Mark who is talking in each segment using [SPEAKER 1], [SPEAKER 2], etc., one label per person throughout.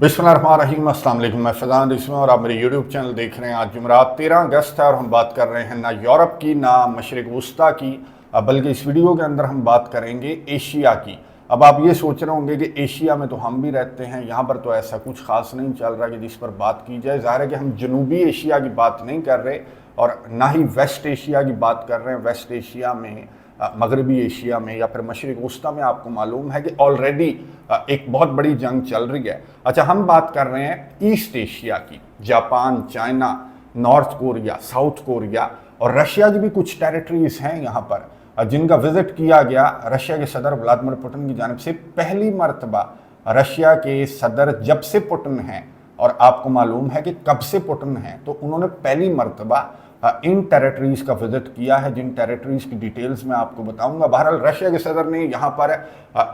[SPEAKER 1] बिस्मिल्लाहिर्रहमानिर्रहीम, अस्सलाम वालेकुम। मैं फैज़ान रिज़वी और आप मेरे यूट्यूब चैनल देख रहे हैं। आज जुमेरात 13 अगस्त है और हम बात कर रहे हैं ना यूरोप की ना मशरिक़ वुस्ता की, बल्कि इस वीडियो के अंदर हम बात करेंगे एशिया की। अब आप ये सोच रहे होंगे कि एशिया में तो हम भी रहते हैं, यहाँ पर तो ऐसा कुछ खास नहीं चल रहा कि जिस पर बात की जाए। ज़ाहिर है कि हम जनूबी एशिया की बात नहीं कर रहे और ना ही वेस्ट एशिया की बात कर रहे हैं। वेस्ट एशिया में, मगरबी एशिया में या फिर मशरिक़ वुस्ता में आपको मालूम है कि ऑलरेडी एक बहुत बड़ी जंग चल रही है। अच्छा, हम बात कर रहे हैं ईस्ट एशिया की। Japan, China, north Korea, south Korea और रशिया की भी कुछ टेरिटरीज हैं यहाँ पर, जिनका विजिट किया गया रशिया के सदर व्लादिमीर पुतिन की जानिब से। पहली मरतबा रशिया के सदर जब से पुतिन हैं, और आपको मालूम है कि कब से पुतिन हैं, तो उन्होंने पहली मरतबा इन टेरिटरीज का विजिट किया है, जिन टेरिटरीज की डिटेल्स मैं आपको बताऊंगा। बहरहाल रशिया के सदर ने यहाँ पर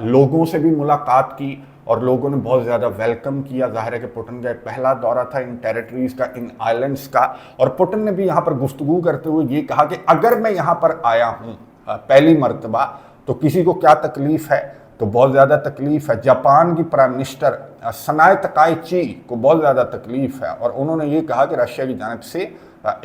[SPEAKER 1] लोगों से भी मुलाकात की और लोगों ने बहुत ज़्यादा वेलकम किया। ज़ाहिर है कि पुतिन का पहला दौरा था इन टेरिटरीज का, इन आइलैंड्स का। और पुतिन ने भी यहाँ पर गुफ्तगू करते हुए ये कहा कि अगर मैं यहाँ पर आया हूँ पहली मरतबा तो किसी को क्या तकलीफ़ है, तो बहुत ज़्यादा तकलीफ़ है। जापान की प्राइम मिनिस्टर सनाए तकाइची को बहुत ज़्यादा तकलीफ़ है और उन्होंने ये कहा कि रशिया की जानिब से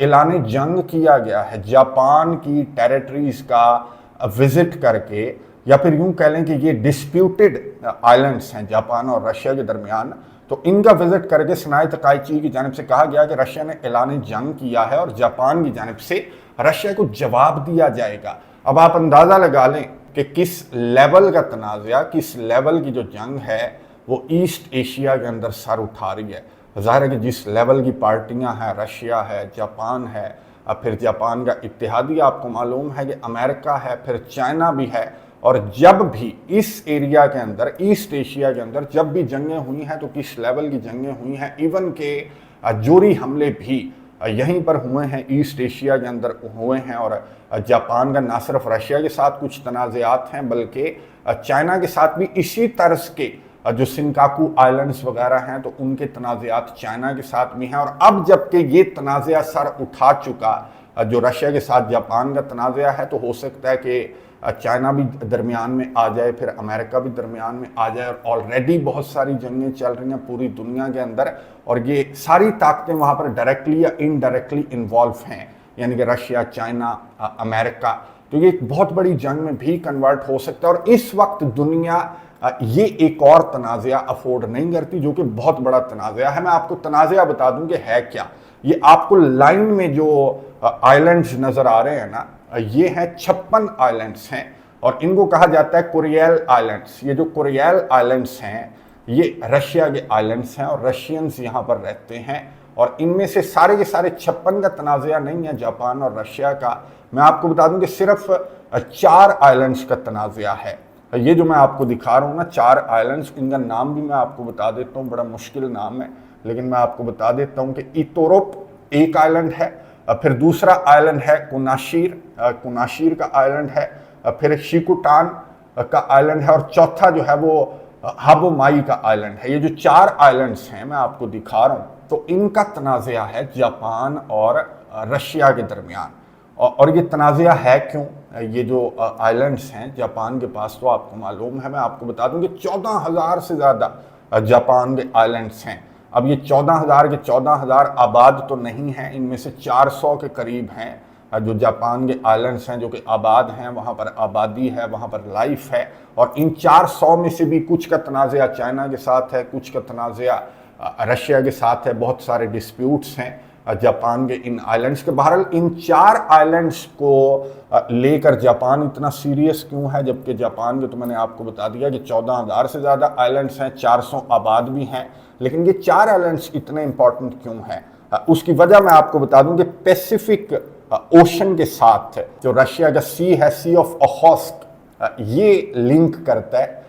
[SPEAKER 1] ऐलान जंग किया गया है जापान की टेरिटरीज का विजिट करके, या फिर यूं कह लें कि ये डिस्प्यूटेड आइलैंड्स हैं जापान और रशिया के दरमियान। तो इनका विजिट करके सनाए तकाइची की जानिब से कहा गया कि रशिया ने ऐलान जंग किया है और जापान की जानिब से रशिया को जवाब दिया जाएगा। अब आप अंदाज़ा लगा लें कि किस लेवल का तनाज़ा, किस लेवल की जो जंग है वो ईस्ट एशिया के अंदर सर उठा रही है। ज़ाहिर है कि जिस लेवल की पार्टियां हैं, रशिया है, जापान है, फिर जापान का इत्तेहादी आपको मालूम है कि अमेरिका है, फिर चाइना भी है। और जब भी इस एरिया के अंदर, ईस्ट एशिया के अंदर जब भी जंगें हुई हैं तो किस लेवल की जंगें हुई हैं। इवन के जोरी हमले भी यहीं पर हुए हैं, ईस्ट एशिया के अंदर हुए हैं। और जापान का ना सिर्फ रशिया के साथ कुछ तनाज़ात हैं बल्कि चाइना के साथ भी इसी तर्ज के जो सिनकाकू आइलैंड्स वगैरह हैं तो उनके तनाज़ात चाइना के साथ भी हैं। और अब जबकि ये तनाज़ा सर उठा चुका, जो रशिया के साथ जापान का तनाज़ा है, तो हो सकता है कि चाइना भी दरमियान में आ जाए, फिर अमेरिका भी दरमियान में आ जाए। और ऑलरेडी बहुत सारी जंगें चल रही हैं पूरी दुनिया के अंदर और ये सारी ताकतें वहाँ पर डायरेक्टली या इनडायरेक्टली इन्वॉल्व हैं, यानी कि रशिया, चाइना, अमेरिका। तो ये एक बहुत बड़ी जंग में भी कन्वर्ट हो सकता है और इस वक्त दुनिया ये एक और तनाज़ा अफोर्ड नहीं करती, जो कि बहुत बड़ा तनाज़ा है। मैं आपको तनाज़ा बता दूं कि है क्या। ये आपको लाइन में जो आइलैंड्स नज़र आ रहे हैं ना, ये हैं 56 आइलैंड्स हैं और इनको कहा जाता है कुरियल आइलैंड्स। ये जो कुरियल आइलैंड्स हैं ये रशिया के आइलैंड्स हैं और रशियंस यहाँ पर रहते हैं। और इनमें से सारे के सारे 56 का तनाज़ा नहीं है जापान और रशिया का। मैं आपको बता दूं कि सिर्फ 4 आइलैंड्स का तनाज़ा है। ये जो मैं आपको दिखा रहा हूँ ना, 4 आइलैंड्स, इनका नाम भी मैं आपको बता देता हूँ। बड़ा मुश्किल नाम है लेकिन मैं आपको बता देता हूँ कि इतोरोप एक आइलैंड है, फिर दूसरा आइलैंड है कुनाशीर, कुनाशीर का आइलैंड है, फिर शिकुटान का आइलैंड है और चौथा जो है वो हाबोमाई का आइलैंड है। ये जो 4 आइलैंड्स हैं मैं आपको दिखा रहा हूँ, तो इनका तनाज़ा है जापान और रशिया के दरमियान। और ये तनाज़ा है क्यों? ये जो आइलैंड्स हैं जापान के पास, तो आपको मालूम है, मैं आपको बता दूं कि 14,000 से ज़्यादा जापान के आइलैंड्स हैं। अब ये 14,000 के 14,000 आबाद तो नहीं हैं, इनमें से 400 के करीब हैं जो जापान के आइलैंड्स हैं जो कि आबाद हैं, वहाँ पर आबादी है, वहाँ पर लाइफ है। और इन 400 में से भी कुछ का तनाज़ा चाइना के साथ है, कुछ का तनाज़ा रशिया के साथ है, बहुत सारे डिस्प्यूट्स हैं जापान के इन आइलैंड्स के। बहरहाल इन 4 आइलैंड्स को लेकर जापान इतना सीरियस क्यों है, जबकि जापान के तो मैंने आपको बता दिया कि 14,000 से ज़्यादा आइलैंड्स हैं, 400 आबाद भी हैं। लेकिन ये 4 आइलैंड्स इतने इंपॉर्टेंट क्यों हैं, उसकी वजह मैं आपको बता दूं कि पैसिफिक ओशन के साथ जो रशिया का सी है, सी ऑफ ओखोत्स्क, ये लिंक करता है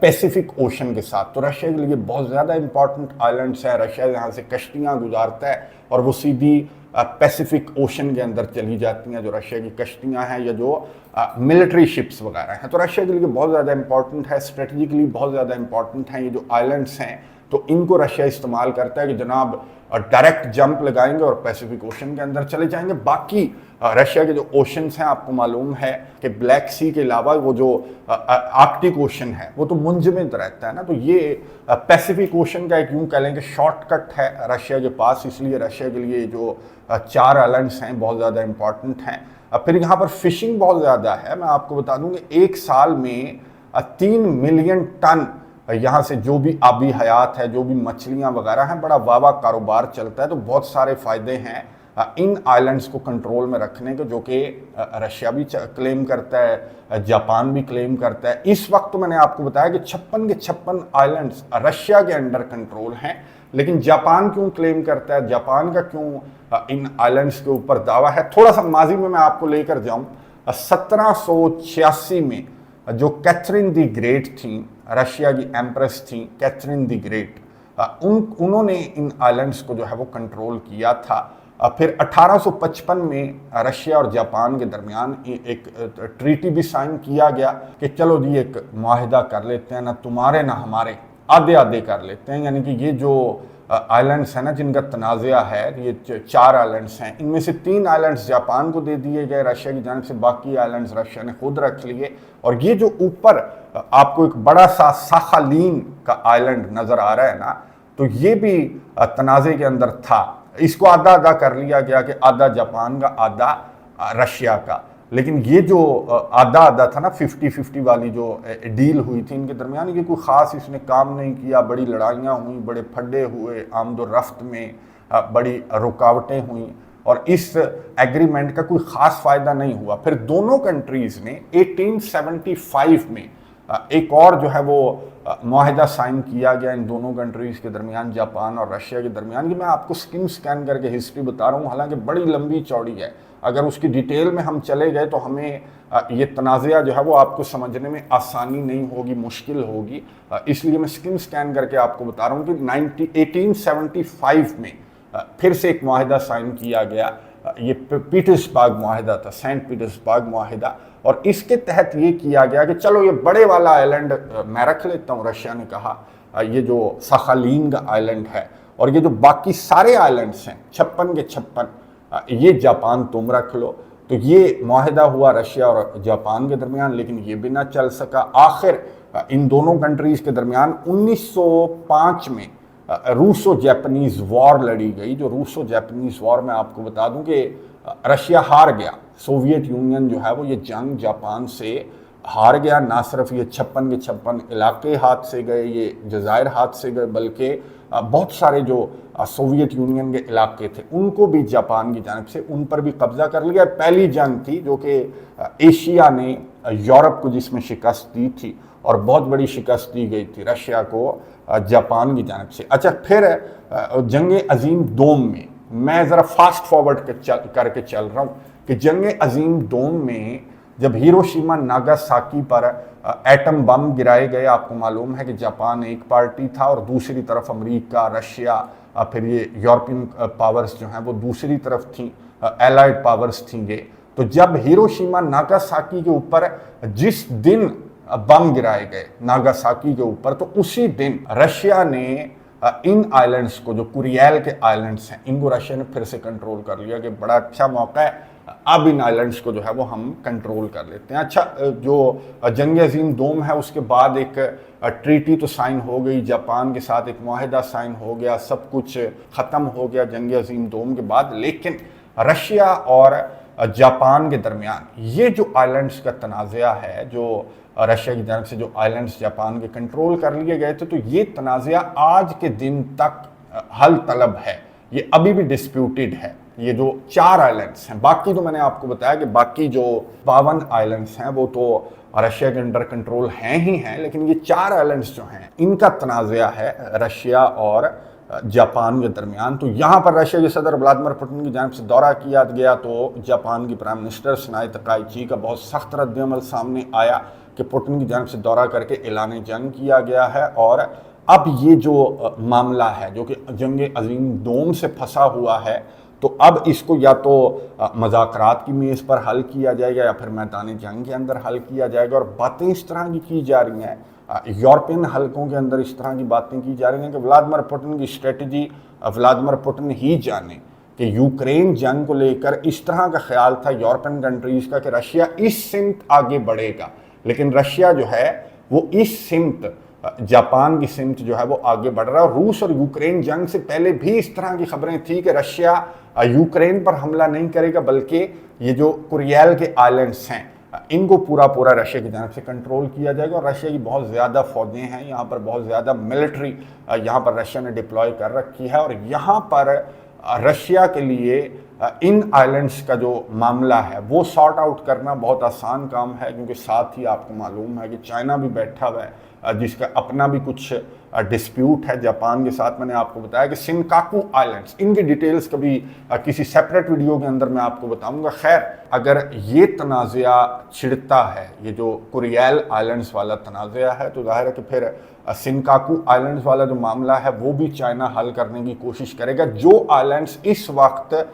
[SPEAKER 1] पैसिफिक ओशन के साथ। तो रशिया के लिए बहुत ज़्यादा इंपॉर्टेंट आइलैंड्स है। रशिया यहाँ से कश्तियाँ गुजारता है और वो सीधी पैसिफिक ओशन के अंदर चली जाती हैं, जो रशिया की कश्तियाँ हैं या जो मिलिट्री शिप्स वगैरह हैं। तो रशिया के लिए बहुत ज़्यादा इंपॉर्टेंट है, स्ट्रेटजिकली बहुत ज़्यादा इंपॉर्टेंट हैं ये जो आइलैंड्स हैं तो इनको रशिया इस्तेमाल करता है कि जनाब डायरेक्ट जंप लगाएंगे और पैसिफिक ओशन के अंदर चले जाएंगे। बाकी रशिया के जो ओशंस हैं, आपको मालूम है कि ब्लैक सी के अलावा वो जो आर्कटिक ओशन है वो तो मुंजमद रहता है ना, तो ये पैसिफिक ओशन का एक यूं कह लें कि शॉर्टकट है रशिया के पास, इसलिए रशिया के लिए जो 4 आइलैंड्स हैं बहुत ज़्यादा इंपॉर्टेंट हैं। फिर यहाँ पर फिशिंग बहुत ज़्यादा है। मैं आपको बता दूँ कि एक साल में 3 मिलियन टन यहाँ से जो भी आबी हयात है, जो भी मछलियाँ वगैरह हैं, बड़ा वावा कारोबार चलता है। तो बहुत सारे फ़ायदे हैं इन आइलैंड्स को कंट्रोल में रखने के, जो कि रशिया भी क्लेम करता है, जापान भी क्लेम करता है। इस वक्त तो मैंने आपको बताया कि 56 के 56 आइलैंड्स रशिया के अंडर कंट्रोल हैं, लेकिन जापान क्यों क्लेम करता है, जापान का क्यों इन आइलैंड्स के ऊपर दावा है। थोड़ा सा माजी में मैं आपको लेकर जाऊँ, 1786 में जो कैथरीन दी ग्रेट थी, रशिया की एम्प्रेस थी कैथरीन दी ग्रेट, उन्होंने इन आइलैंड्स को जो है वो कंट्रोल किया था। फिर 1855 में रशिया और जापान के दरमियान एक ट्रीटी भी साइन किया गया कि चलो जी एक मुआहिदा कर लेते हैं, ना तुम्हारे ना हमारे, आधे आधे कर लेते हैं। यानी कि ये जो आइलैंड्स हैं ना जिनका तनाज़ा है, ये 4 आइलैंड्स हैं, इनमें से 3 आइलैंड्स जापान को दे दिए गए रशिया की जानिब से, बाकी आइलैंड्स रशिया ने खुद रख लिए। और ये जो ऊपर आपको एक बड़ा सा साखालीन का आइलैंड नज़र आ रहा है ना, तो ये भी तनाज़े के अंदर था। इसको आधा आधा कर लिया गया कि आधा जापान का, आधा रशिया का। लेकिन ये जो आधा आधा था ना, 50-50 वाली जो डील हुई थी इनके दरमियान, ये कोई ख़ास इसने काम नहीं किया। बड़ी लड़ाइयाँ हुई, बड़े फड्डे हुए, आमदोरफ्त में बड़ी रुकावटें हुई और इस एग्रीमेंट का कोई ख़ास फ़ायदा नहीं हुआ। फिर दोनों कंट्रीज़ ने 1875 में एक और जो है वो मुआहिदा साइन किया गया इन दोनों कंट्रीज़ के दरमियान, जापान और रशिया के दरमियान। कि मैं आपको स्कैन करके हिस्ट्री बता रहा हूँ, हालांकि बड़ी लंबी चौड़ी है। अगर उसकी डिटेल में हम चले गए तो हमें ये तनाज़ा जो है वो आपको समझने में आसानी नहीं होगी, मुश्किल होगी। इसलिए मैं स्कैन करके आपको बता रहा हूँ कि 1875 में फिर से एक मुआहिदा साइन किया गया। ये पीटर्सबर्ग मुआहिदा था, सेंट पीटर्सबर्ग मुआहिदा। और इसके तहत ये किया गया कि चलो ये बड़े वाला आइलैंड मैं रख लेता हूँ, रशिया ने कहा, ये जो साखालीन का आइलैंड है, और ये जो बाकी सारे आइलैंड्स हैं 56 के 56, ये जापान तुम रख लो। तो ये मुआहिदा हुआ रशिया और जापान के दरमियान, लेकिन ये भी ना चल सका। आखिर इन दोनों कंट्रीज़ के दरमियान 1905 में रूसो जापानीज़ वॉर लड़ी गई। जो रूसो जापानीज़ वॉर में आपको बता दूं कि रशिया हार गया, सोवियत यूनियन जो है वो ये जंग जापान से हार गया। ना सिर्फ ये 56 के 56 इलाके हाथ से गए, ये जज़ायर हाथ से गए, बल्कि बहुत सारे जो सोवियत यूनियन के इलाके थे उनको भी जापान की जानिब से उन पर भी कब्जा कर लिया। पहली जंग थी जो कि एशिया ने यूरोप को जिसमें शिकस्त दी थी, और बहुत बड़ी शिकस्त दी गई थी रशिया को जापान की जानिब से। अच्छा, फिर जंग अजीम दोम में मैं ज़रा फास्ट फॉरवर्ड करके चल रहा हूँ कि जंग अजीम दोम में जब हिरोशिमा नागासाकी पर एटम बम गिराए गए, आपको मालूम है कि जापान एक पार्टी था और दूसरी तरफ अमेरिका, रशिया, फिर ये यूरोपियन पावर्स जो हैं वो दूसरी तरफ थी, एलाइड पावर्स थी ये। तो जब हिरोशिमा नागासाकी के ऊपर जिस दिन बम गिराए गए नागासाकी के ऊपर, तो उसी दिन रशिया ने इन आइलैंड्स को, जो कुरियल के आइलैंड्स हैं, इनको रशिया ने फिर से कंट्रोल कर लिया कि बड़ा अच्छा मौका है, अब इन आइलैंड्स को जो है वो हम कंट्रोल कर लेते हैं। अच्छा, जो जंग अजीम दोम है उसके बाद एक ट्रीटी तो साइन हो गई, जापान के साथ एक मुआहिदा साइन हो गया, सब कुछ ख़त्म हो गया जंग अजीम दोम के बाद। लेकिन रशिया और जापान के दरमियान ये जो आइलैंड्स का तनाज़ा है, जो रशिया की जानिब से जो आइलैंड्स जापान के कंट्रोल कर लिए गए थे, तो ये तनाज़ा आज के दिन तक हल तलब है, ये अभी भी डिस्प्यूटेड है। ये जो 4 आइलैंड्स हैं, बाकी तो मैंने आपको बताया कि बाकी जो 52 आइलैंड्स हैं वो तो रशिया के अंडर कंट्रोल हैं ही हैं, लेकिन ये 4 आइलैंड्स जो हैं इनका तनाज़ा है रशिया और जापान के दरमियान। तो यहाँ पर रशिया के सदर व्लादिमीर पुतिन की जानिब से दौरा किया गया, तो जापान की प्राइम मिनिस्टर सनाए तकाइची का बहुत सख्त रद्दअमल सामने आया कि पुतिन की जानिब से दौरा करके ऐलान जंग किया गया है। और अब ये जो मामला है जो कि जंग अजीम दोम से फंसा हुआ है, तो अब इसको या तो मज़ाकरात की मेज़ पर हल किया जाएगा या फिर मैदान जंग के अंदर हल किया जाएगा। और बातें इस तरह की जा रही हैं यूरोपियन हलकों के अंदर इस तरह की बातें की जा रही हैं कि व्लादिमीर पुतिन की स्ट्रेटजी व्लादिमीर पुतिन ही जाने कि यूक्रेन जंग को लेकर इस तरह का ख्याल था यूरोपियन कंट्रीज का कि रशिया इस सिमत आगे बढ़ेगा, लेकिन रशिया जो है वो इस सिमत जापान की सिमत जो है वो आगे बढ़ रहा है। रूस और यूक्रेन जंग से पहले भी इस तरह की खबरें थी कि रशिया यूक्रेन पर हमला नहीं करेगा, बल्कि ये जो कुरियल के आइलैंड्स हैं इनको पूरा पूरा रशिया की जानब से कंट्रोल किया जाएगा। और रशिया की बहुत ज़्यादा फ़ौजें हैं यहाँ पर, बहुत ज़्यादा मिलिट्री यहाँ पर रशिया ने डिप्लॉय कर रखी है। और यहाँ पर रशिया के लिए इन आइलैंड्स का जो मामला है वो सॉर्ट आउट करना बहुत आसान काम है, क्योंकि साथ ही आपको मालूम है कि चाइना भी बैठा हुआ है जिसका अपना भी कुछ डिस्प्यूट है जापान के साथ। मैंने आपको बताया कि शिनकाकू आइलैंड्स, इनकी डिटेल्स कभी किसी सेपरेट वीडियो के अंदर मैं आपको बताऊंगा। खैर, अगर ये तनाज़ा छिड़ता है, ये जो कुरियल आइलैंड्स वाला तनाज़ा है, तो जाहिर है कि फिर शिनकाकू आइलैंड्स वाला जो मामला है वो भी चाइना हल करने की कोशिश करेगा, जो आइलैंड्स इस वक्त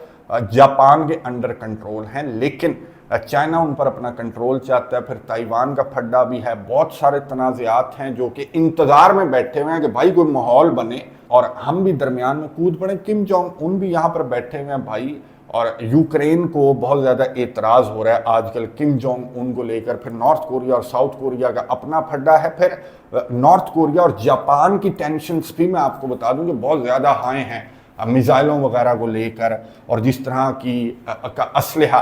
[SPEAKER 1] जापान के अंडर कंट्रोल हैं, लेकिन चाइना उन पर अपना कंट्रोल चाहता है। फिर ताइवान का फड्डा भी है, बहुत सारे तनाज़ात हैं जो कि इंतज़ार में बैठे हुए हैं कि भाई कोई माहौल बने और हम भी दरमियान में कूद पड़े। किम जोंग उन भी यहाँ पर बैठे हुए हैं भाई, और यूक्रेन को बहुत ज़्यादा एतराज़ हो रहा है आजकल किम जोंग उन को लेकर। फिर नॉर्थ कोरिया और साउथ कोरिया का अपना फड्डा है। फिर नॉर्थ कोरिया और जापान की टेंशन्स भी मैं आपको बता दूं कि बहुत ज़्यादा हाई हैं मिसाइलों वगैरह को लेकर, और जिस तरह की का असलहा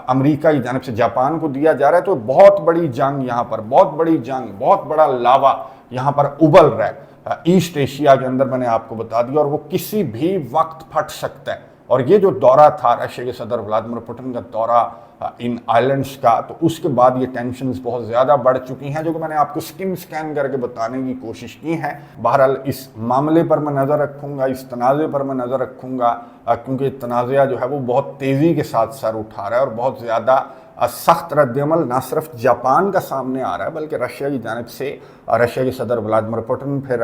[SPEAKER 1] अमेरिका की जानब से जापान को दिया जा रहा है। तो बहुत बड़ी जंग यहाँ पर, बहुत बड़ी जंग, बहुत बड़ा लावा यहाँ पर उबल रहा है ईस्ट एशिया के अंदर, मैंने आपको बता दिया, और वो किसी भी वक्त फट सकता है। और ये जो दौरा था रशिया के सदर व्लादिमीर पुतिन का दौरा इन आइलैंड्स का, तो उसके बाद ये टेंशन्स बहुत ज़्यादा बढ़ चुकी हैं, जो कि मैंने आपको स्कैन करके बताने की कोशिश की है। बहरहाल इस मामले पर मैं नज़र रखूँगा, इस तनाज़े पर मैं नज़र रखूँगा, क्योंकि तनाज़ा जो है वो बहुत तेज़ी के साथ सर उठा रहा है और बहुत ज़्यादा सख्त रद्दअमल ना सिर्फ जापान का सामने आ रहा है, बल्कि रशिया की जानब से रशिया के सदर व्लादिमीर पुतिन, फिर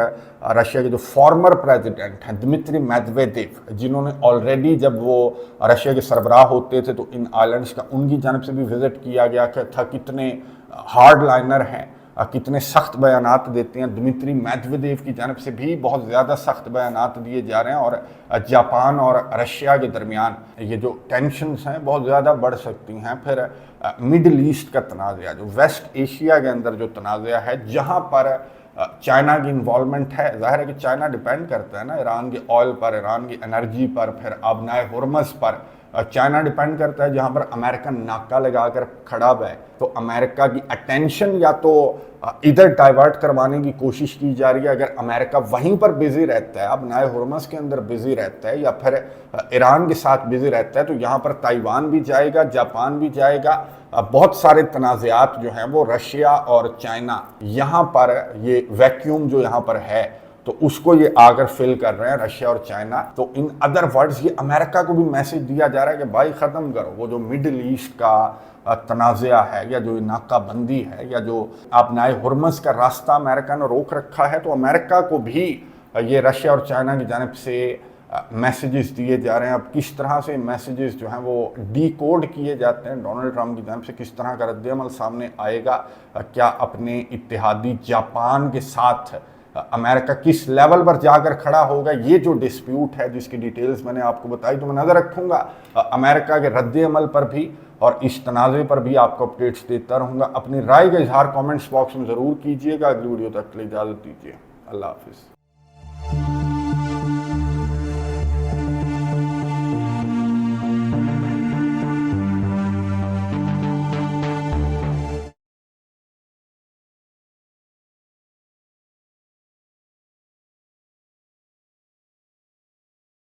[SPEAKER 1] रशिया के जो फॉर्मर प्रेसिडेंट हैं दिमित्री मेदवेदेव, जिन्होंने ऑलरेडी जब वो रशिया के सरबराह होते थे तो इन आइलैंड्स का उनकी जानब से भी विज़िट किया गया था, कितने हार्ड लाइनर हैं, कितने सख्त बयानात देते हैं। दिमित्री मेदवेदेव की जानब से भी बहुत ज़्यादा सख्त बयानात दिए जा रहे हैं, और जापान और रशिया के दरमियान ये जो टेंशन्स हैं बहुत ज़्यादा बढ़ सकती हैं। फिर मिडल ईस्ट का तनाज़ा, जो वेस्ट एशिया के अंदर जो तनाज़ा है, जहाँ पर चाइना की इन्वॉल्वमेंट है। ज़ाहिर है कि चाइना डिपेंड करता है ना ईरान के ऑयल पर, ईरान की एनर्जी पर, फिर आबनाए हुर्मज़ पर चाइना डिपेंड करता है, जहाँ पर अमेरिका नाका लगाकर खड़ा है। तो अमेरिका की अटेंशन या तो इधर डाइवर्ट करवाने की कोशिश की जा रही है। अगर अमेरिका वहीं पर बिजी रहता है, आबनाए हुर्मज़ के अंदर बिजी रहता है, या फिर ईरान के साथ बिजी रहता है, तो यहाँ पर ताइवान भी जाएगा, जापान भी जाएगा। बहुत सारे तनाज़ात जो हैं वो रशिया और चाइना, यहाँ पर ये वैक्यूम जो यहाँ पर है तो उसको ये आकर फिल कर रहे हैं रशिया और चाइना। तो इन अदर वर्ड्स ये अमेरिका को भी मैसेज दिया जा रहा है कि भाई ख़त्म करो वो जो मिडिल ईस्ट का तनाज़ा है, या जो नाकाबंदी है, या जो आबनाए हुर्मज़ का रास्ता अमेरिका ने रोक रखा है। तो अमेरिका को भी ये रशिया और चाइना की जानब से मैसेजेस दिए जा रहे हैं। अब किस तरह से मैसेजेस जो हैं वो डीकोड किए जाते हैं डोनाल्ड ट्रंप की जानब से, किस तरह का रद्दअमल सामने आएगा, क्या अपने इत्तेहादी जापान के साथ अमेरिका किस लेवल पर जाकर खड़ा होगा, ये जो डिस्प्यूट है जिसकी डिटेल्स मैंने आपको बताई, तो मैं नज़र रखूँगा अमेरिका के रद्दअमल पर भी और इस तनाज़े पर भी आपको अपडेट्स देता रहूँगा। अपनी राय का इजहार कमेंट्स बॉक्स में ज़रूर कीजिएगा। अगली वीडियो तक के लिए इजाज़त दीजिए। अल्लाह हाफिज़।